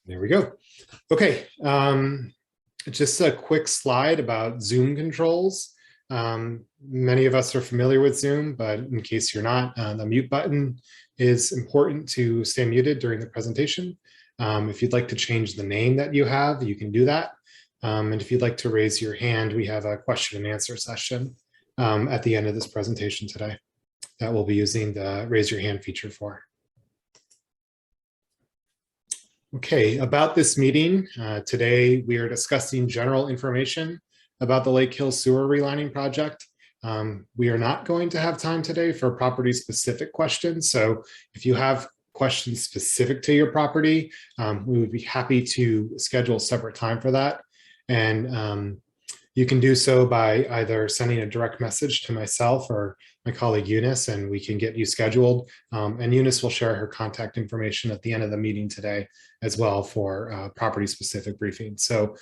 There we go. Okay, just a quick slide about Zoom controls. Many of us are familiar with Zoom, but in case you're not, the mute button is important to stay muted during the presentation. If you'd like to change the name that you have, you can do that. And if you'd like to raise your hand, we have a question and answer session at the end of this presentation today that we'll be using the raise your hand feature for. Okay, about this meeting, today we are discussing general information about the Lake Hill Sewer Relining Project. We are not going to have time today for property specific questions. So if you have questions specific to your property, we would be happy to schedule a separate time for that. And you can do so by either sending a direct message to myself or my colleague Eunice, and we can get you scheduled. And Eunice will share her contact information at the end of the meeting today as well for property specific briefing. So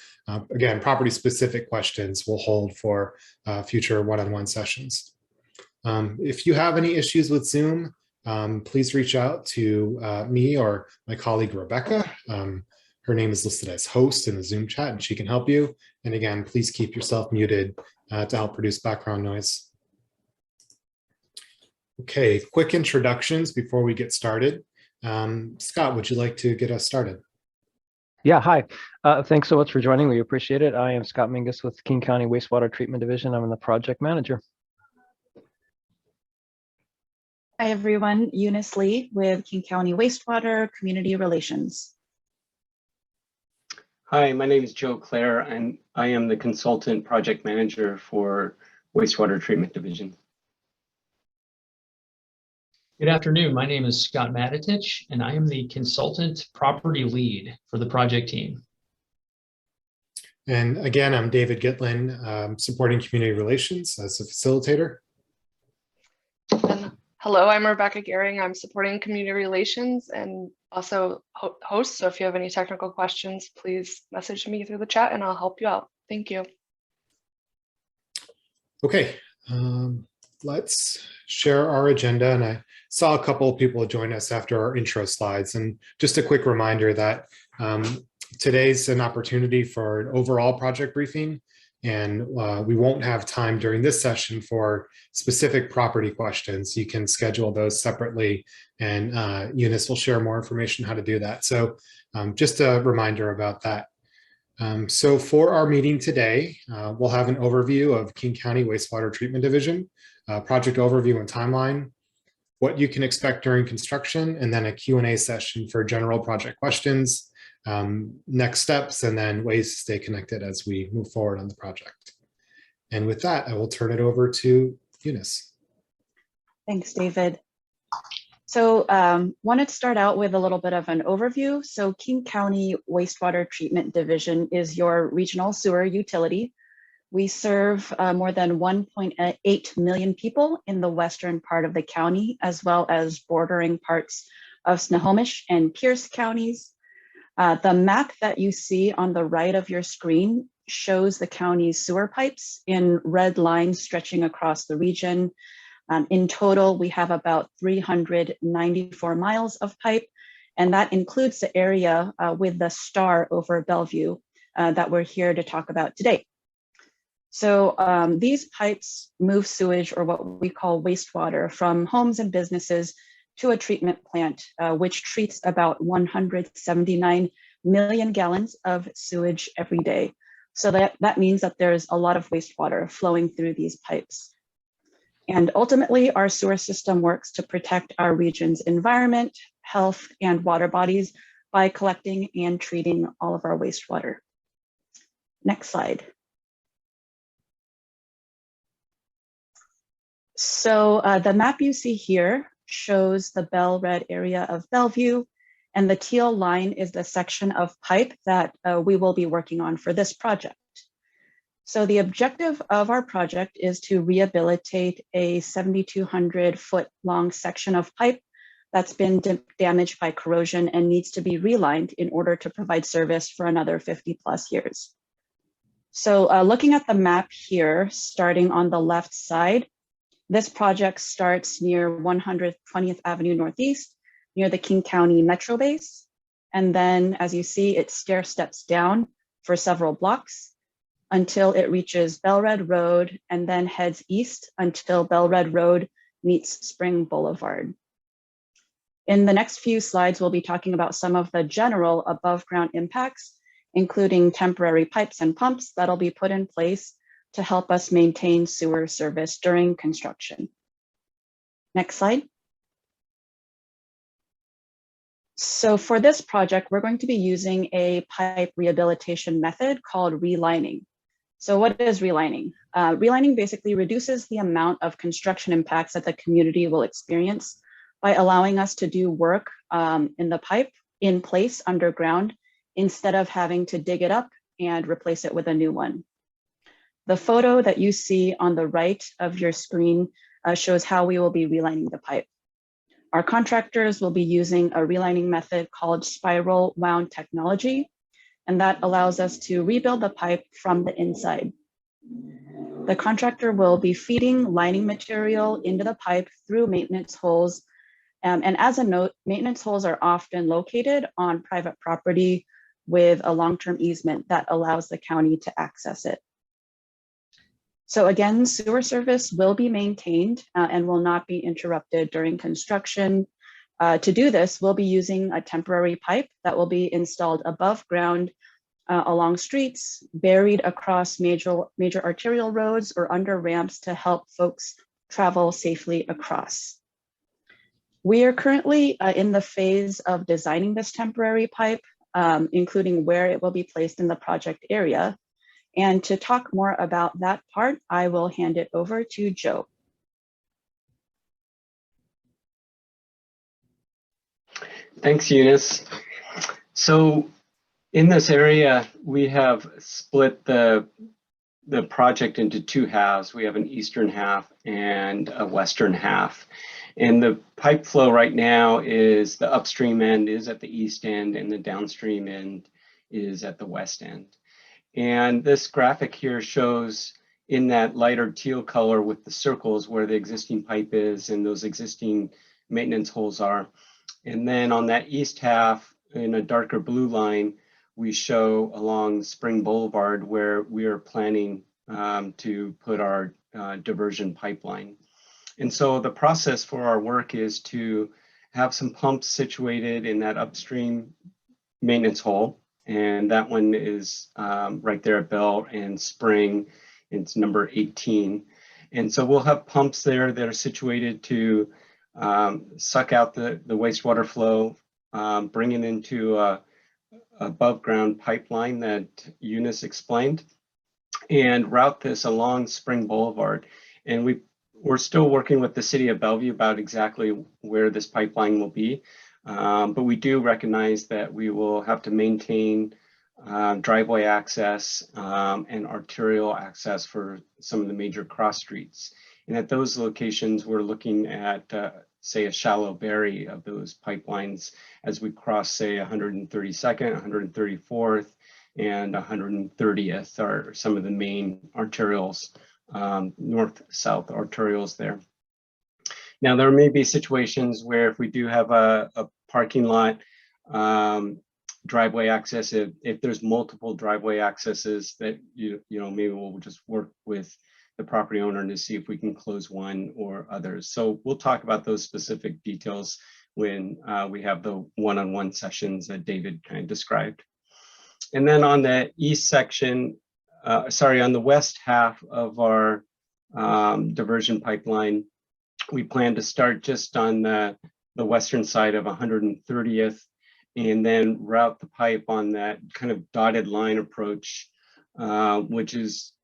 again, property specific questions will hold for future one-on-one sessions. If you have any issues with Zoom, please reach out to me or my colleague Rebecca. Her name is listed as host in the Zoom chat and she can help you. And again, please keep yourself muted to help reduce background noise. Okay, quick introductions before we get started. Scott, would you like to get us started? Yeah, hi. Thanks so much for joining. We appreciate it. I am Scott Mingus with King County Wastewater Treatment Division. I'm the project manager. Hi, everyone. Eunice Lee with King County Wastewater Community Relations. Hi, my name is Joe Clare, and I am the consultant project manager for Wastewater Treatment Division. Good afternoon. My name is Scott Matatich, and I am the consultant property lead for the project team. And again, I'm David Gitlin, supporting community relations as a facilitator. And hello, I'm Rebecca Gehring. I'm supporting community relations and also host. So if you have any technical questions, please message me through the chat and I'll help you out. Thank you. Okay, let's share our agenda. And I saw a couple of people join us after our intro slides. And just a quick reminder that today's an opportunity for an overall project briefing. And we won't have time during this session for specific property questions. You can schedule those separately and Eunice will share more information how to do that. So just a reminder about that. So for our meeting today, we'll have an overview of King County Wastewater Treatment Division, project overview and timeline, what you can expect during construction, and then a Q&A session for general project questions, next steps, and then ways to stay connected as we move forward on the project. And with that, I will turn it over to Eunice. Thanks, David. So wanted to start out with a little bit of an overview. So King County Wastewater Treatment Division is your regional sewer utility. We serve more than 1.8 million people in the western part of the county, as well as bordering parts of Snohomish and Pierce counties. The map that you see on the right of your screen shows the county's sewer pipes in red lines stretching across the region. In total, we have about 394 miles of pipe, and that includes the area with the star over Bellevue that we're here to talk about today. So these pipes move sewage, or what we call wastewater, from homes and businesses to a treatment plant, which treats about 179 million gallons of sewage every day. So that means that there's a lot of wastewater flowing through these pipes. And ultimately, our sewer system works to protect our region's environment, health, and water bodies by collecting and treating all of our wastewater. Next slide. So the map you see here shows the bell red area of Bellevue, and the teal line is the section of pipe that we will be working on for this project. So the objective of our project is to rehabilitate a 7,200 foot long section of pipe that's been damaged by corrosion and needs to be relined in order to provide service for another 50 plus years. So looking at the map here, starting on the left side, this project starts near 120th Avenue Northeast, near the King County Metro Base. And then, as you see, it stair steps down for several blocks until it reaches Belred Road and then heads east until Belred Road meets Spring Boulevard. In the next few slides, we'll be talking about some of the general above ground impacts, including temporary pipes and pumps that'll be put in place to help us maintain sewer service during construction. Next slide. So for this project, we're going to be using a pipe rehabilitation method called relining. So what is relining? Relining basically reduces the amount of construction impacts that the community will experience by allowing us to do work in the pipe in place underground instead of having to dig it up and replace it with a new one. The photo that you see on the right of your screen shows how we will be relining the pipe. Our contractors will be using a relining method called spiral wound technology, and that allows us to rebuild the pipe from the inside. The contractor will be feeding lining material into the pipe through maintenance holes. And as a note, maintenance holes are often located on private property with a long-term easement that allows the county to access it. So again, sewer service will be maintained and will not be interrupted during construction. To do this, we'll be using a temporary pipe that will be installed above ground along streets, buried across major arterial roads or under ramps to help folks travel safely across. We are currently in the phase of designing this temporary pipe, including where it will be placed in the project area. And to talk more about that part, I will hand it over to Joe. Thanks, Eunice. So in this area, we have split the project into two halves. We have an eastern half and a western half. And the pipe flow right now is the upstream end is at the east end and the downstream end is at the west end. And this graphic here shows in that lighter teal color with the circles where the existing pipe is and those existing maintenance holes are. And then on that east half in a darker blue line, we show along Spring Boulevard where we are planning to put our diversion pipeline. And so the process for our work is to have some pumps situated in that upstream maintenance hole. And that one is right there at Bell and Spring. It's number 18. And so we'll have pumps there that are situated to suck out the wastewater flow, bring it into a above ground pipeline that Eunice explained, and route this along Spring Boulevard. And we're still working with the city of Bellevue about exactly where this pipeline will be. But we do recognize that we will have to maintain driveway access and arterial access for some of the major cross streets. And at those locations, we're looking at, say, a shallow bury of those pipelines as we cross, say, 132nd, 134th, and 130th are some of the main arterials, north-south arterials there. Now, there may be situations where if we do have a parking lot driveway access, if there's multiple driveway accesses that, you know, maybe we'll just work with the property owner to see if we can close one or others. So we'll talk about those specific details when we have the one-on-one sessions that David kind of described. And then on the east section, on the west half of our diversion pipeline, we plan to start just on the western side of 130th and then route the pipe on that kind of dotted line approach, which is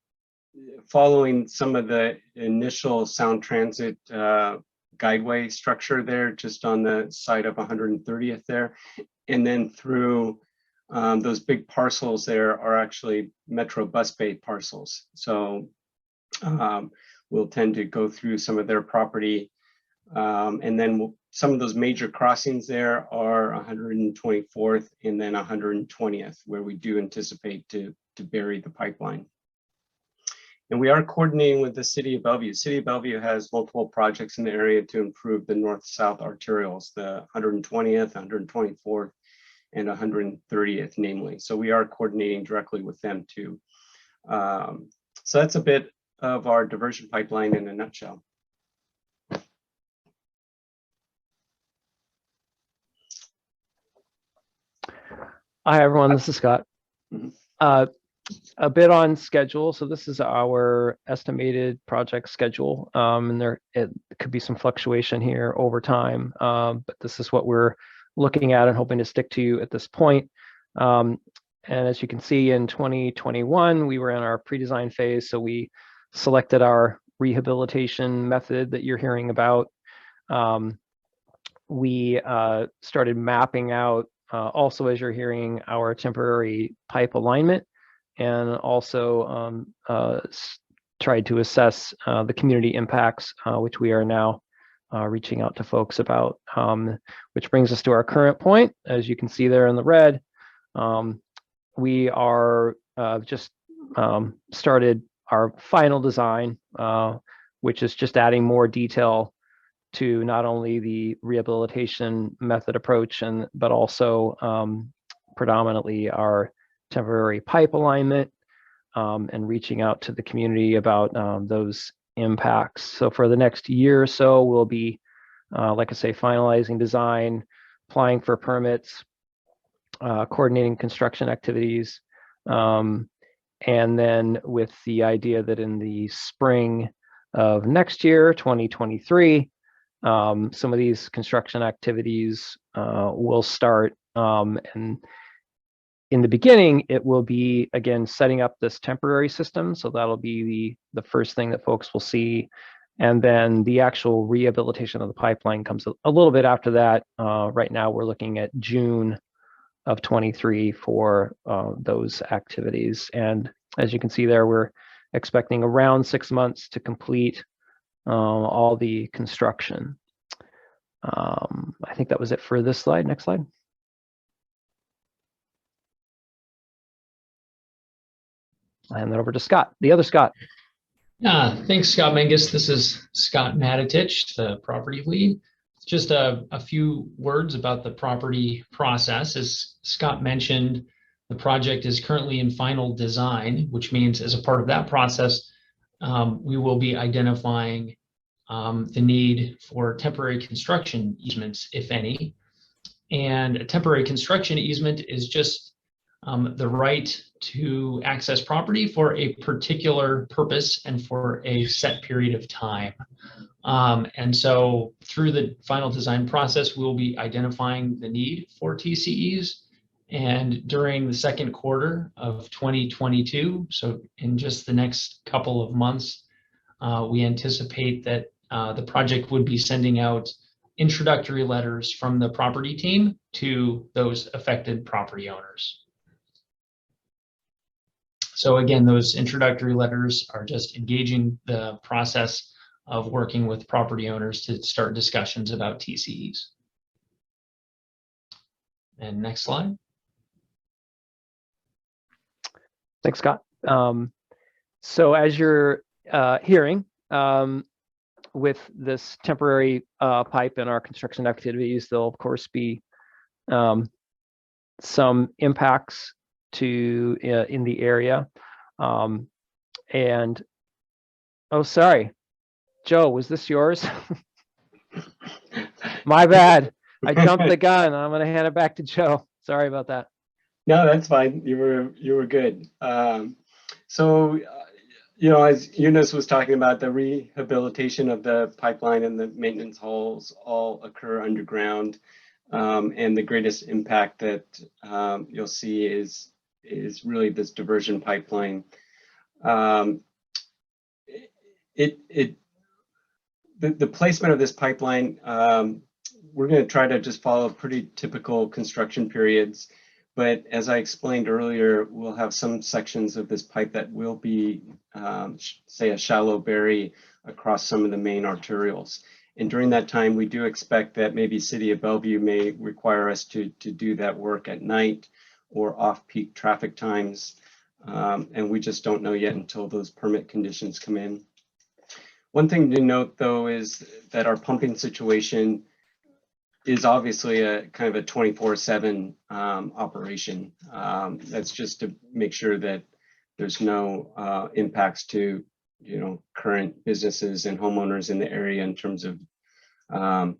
following some of the initial Sound Transit guideway structure there, just on the side of 130th there. And then through those big parcels there are actually Metro Bus Bay parcels. So we'll tend to go through some of their property. And then some of those major crossings there are 124th and then 120th, where we do anticipate to bury the pipeline. And we are coordinating with the City of Bellevue. City of Bellevue has multiple projects in the area to improve the north-south arterials, the 120th, 124th, and 130th, namely. So we are coordinating directly with them too. So that's a bit of our diversion pipeline in a nutshell. Hi, everyone. This is Scott. A bit on schedule. So this is our estimated project schedule, and it could be some fluctuation here over time, but this is what we're looking at and hoping to stick to at this point. And as you can see, in 2021, we were in our pre-design phase, so we selected our rehabilitation method that you're hearing about. We started mapping out, also as you're hearing, our temporary pipe alignment, and also tried to assess the community impacts, which we are now reaching out to folks about, which brings us to our current point. As you can see there in the red, we are just started our final design, which is just adding more detail to not only the rehabilitation method approach, but also predominantly our temporary pipe alignment, and reaching out to the community about those impacts. So for the next year or so, we'll be, like I say, finalizing design, applying for permits, coordinating construction activities, and then with the idea that in the spring of next year, 2023, some of these construction activities will start, and in the beginning, it will be, again, setting up this temporary system. So that'll be the first thing that folks will see. And then the actual rehabilitation of the pipeline comes a little bit after that. Right now, we're looking at June of 23 for those activities. And as you can see there, we're expecting around 6 months to complete all the construction. I think that was it for this slide. Next slide. I'll hand that over to Scott, the other Scott. Yeah, thanks, Scott Mingus. This is Scott Matatich, the property lead. Just a few words about the property process. As Scott mentioned, the project is currently in final design, which means as a part of that process, we will be identifying the need for temporary construction easements, if any. And a temporary construction easement is just the right to access property for a particular purpose and for a set period of time. And so through the final design process, we'll be identifying the need for TCEs. And during the second quarter of 2022, so in just the next couple of months, we anticipate that the project would be sending out introductory letters from the property team to those affected property owners. So again, those introductory letters are just engaging the process of working with property owners to start discussions about TCEs. And next slide. Thanks, Scott. So as you're hearing, with this temporary pipe and our construction activities, there'll of course be some impacts to in the area, and oh, sorry, Joe, was this yours? My bad. I jumped the gun. I'm going to hand it back to Joe. Sorry about that. No, that's fine. You were good. So, you know, as Eunice was talking about, the rehabilitation of the pipeline and the maintenance halls all occur underground, and the greatest impact that you'll see is really this diversion pipeline. The placement of this pipeline, we're going to try to just follow pretty typical construction periods. But as I explained earlier, we'll have some sections of this pipe that will be, say, a shallow bury across some of the main arterials. And during that time, we do expect that maybe City of Bellevue may require us to do that work at night or off-peak traffic times. And we just don't know yet until those permit conditions come in. One thing to note, though, is that our pumping situation is obviously a kind of a 24/7 operation. That's just to make sure that there's no impacts to, current businesses and homeowners in the area in terms of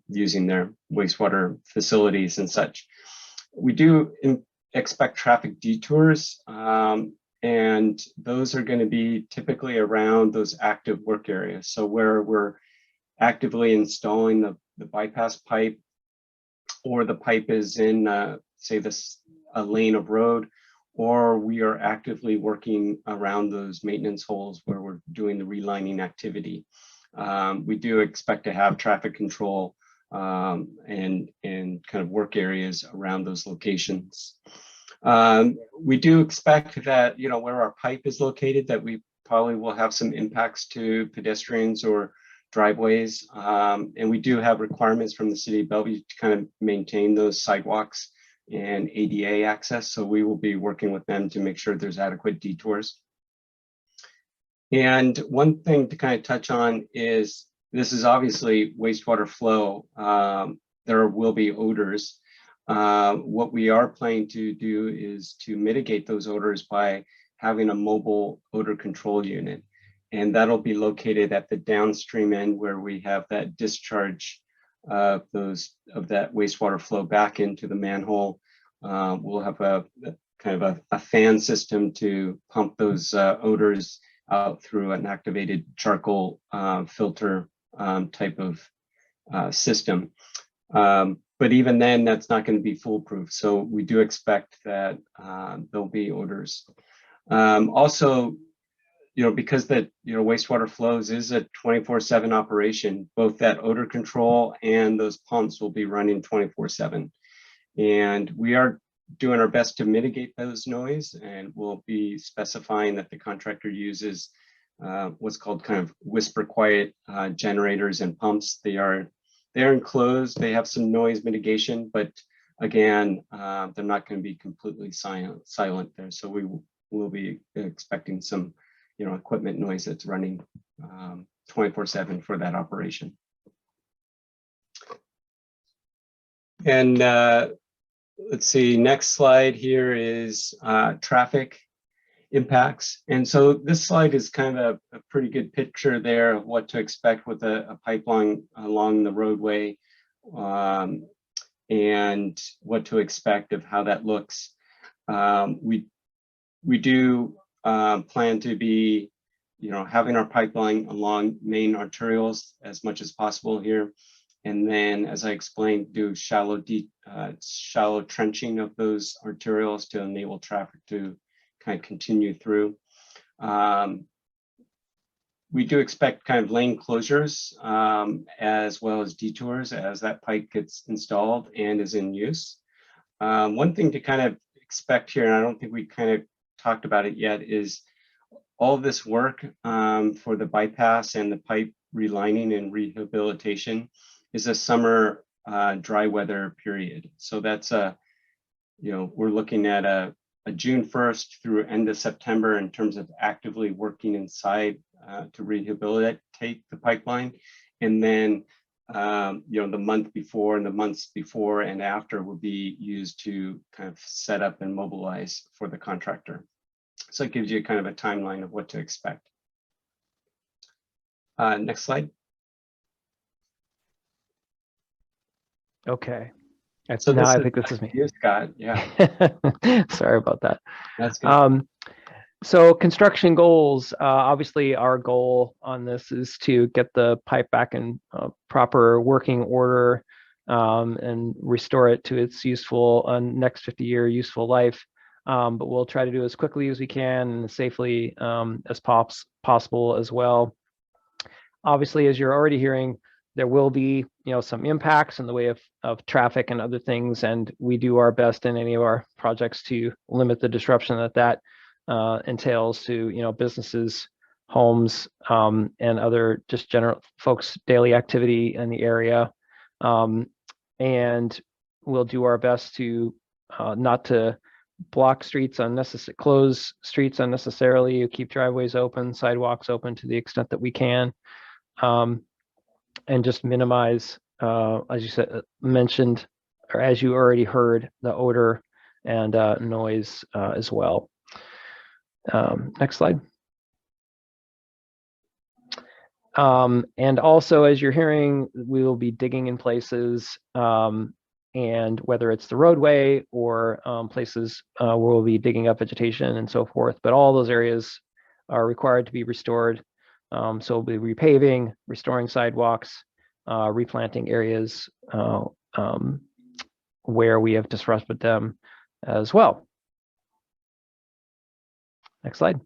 using their wastewater facilities and such. We do expect traffic detours, and those are going to be typically around those active work areas. So where we're actively installing the bypass pipe, or the pipe is in, say, a lane of road, or we are actively working around those maintenance holes where we're doing the relining activity. We do expect to have traffic control and kind of work areas around those locations. We do expect that, where our pipe is located, that we probably will have some impacts to pedestrians or driveways. And we do have requirements from the city of Bellevue to kind of maintain those sidewalks and ADA access. So we will be working with them to make sure there's adequate detours. And one thing to kind of touch on is, this is obviously wastewater flow. There will be odors. What we are planning to do is to mitigate those odors by having a mobile odor control unit. And that'll be located at the downstream end where we have that discharge of that wastewater flow back into the manhole. We'll have a kind of a fan system to pump those odors out through an activated charcoal filter type of system. But even then, that's not going to be foolproof. So we do expect that there'll be odors. Also, because that, wastewater flows is a 24/7 operation, both that odor control and those pumps will be running 24/7. And we are doing our best to mitigate those noise, and we'll be specifying that the contractor uses what's called kind of whisper quiet generators and pumps. They're enclosed, they have some noise mitigation, but again, they're not going to be completely silent there. So we will be expecting some equipment noise that's running 24/7 for that operation. And let's see, next slide here is traffic impacts. And so this slide is kind of a pretty good picture there of what to expect with a pipeline along the roadway, and what to expect of how that looks. We do plan to be, having our pipeline along main arterials as much as possible here. And then, as I explained, do shallow trenching of those arterials to enable traffic to kind of continue through. We do expect kind of lane closures as well as detours as that pipe gets installed and is in use. One thing to kind of expect here, and I don't think we kind of talked about it yet, is all of this work for the bypass and the pipe relining and rehabilitation is a summer dry weather period. So that's we're looking at a June 1st through end of September in terms of actively working inside to rehabilitate the pipeline. And then the month before and the months before and after will be used to kind of set up and mobilize for the contractor. So it gives you kind of a timeline of what to expect. Next slide. Okay. So now I think this is me. You, Scott. Yeah. Sorry about that. That's good. So construction goals, obviously our goal on this is to get the pipe back in proper working order and restore it to its useful next 50-year useful life. But we'll try to do as quickly as we can and as safely as possible as well. Obviously, as you're already hearing, there will be some impacts in the way of traffic and other things, and we do our best in any of our projects to limit the disruption that entails to businesses, homes, and other just general folks' daily activity in the area. And we'll do our best to not to block streets unnecessarily, close streets unnecessarily, keep driveways open, sidewalks open to the extent that we can, and just minimize as you said, mentioned, or as you already heard, the odor and noise as well. Next slide. And also, as you're hearing, we will be digging in places, and whether it's the roadway or places where we'll be digging up vegetation and so forth, but all those areas are required to be restored. So we'll be repaving, restoring sidewalks, replanting areas where we have disrupted them as well. Next slide.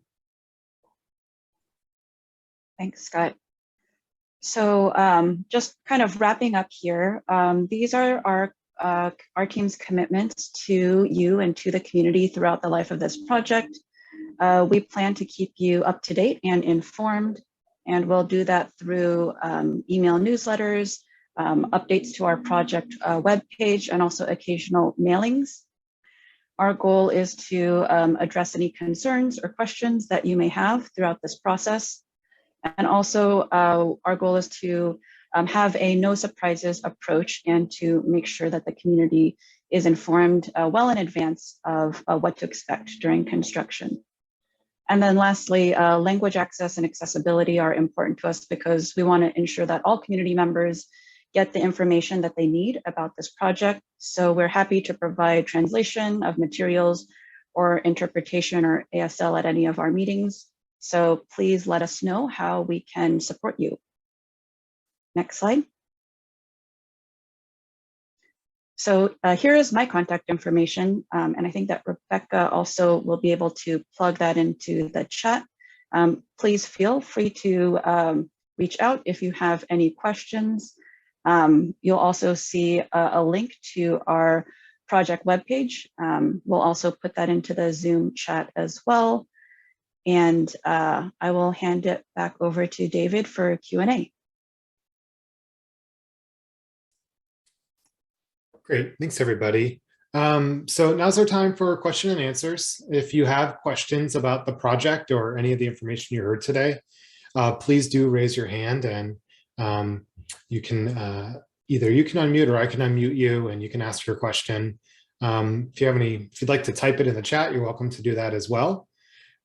Thanks, Scott. So just kind of wrapping up here, these are our team's commitments to you and to the community throughout the life of this project. We plan to keep you up to date and informed, and we'll do that through email newsletters, updates to our project webpage, and also occasional mailings. Our goal is to address any concerns or questions that you may have throughout this process. And also our goal is to have a no surprises approach and to make sure that the community is informed well in advance of what to expect during construction. And then lastly, language access and accessibility are important to us because we want to ensure that all community members get the information that they need about this project. So we're happy to provide translation of materials or interpretation or ASL at any of our meetings. So please let us know how we can support you. Next slide. So here is my contact information, and I think that Rebecca also will be able to plug that into the chat. Please feel free to reach out if you have any questions. You'll also see a link to our project webpage. We'll also put that into the Zoom chat as well. And I will hand it back over to David for Q&A. Great, thanks everybody. So now's our time for question and answers. If you have questions about the project or any of the information you heard today, please do raise your hand, and you can either you can unmute or I can unmute you, and you can ask your question. If you'd like to type it in the chat, you're welcome to do that as well.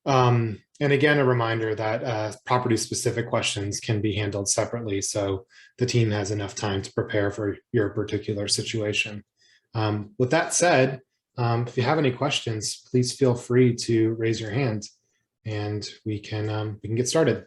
And again, a reminder that property-specific questions can be handled separately, so the team has enough time to prepare for your particular situation. With that said, if you have any questions, please feel free to raise your hand, and we can get started.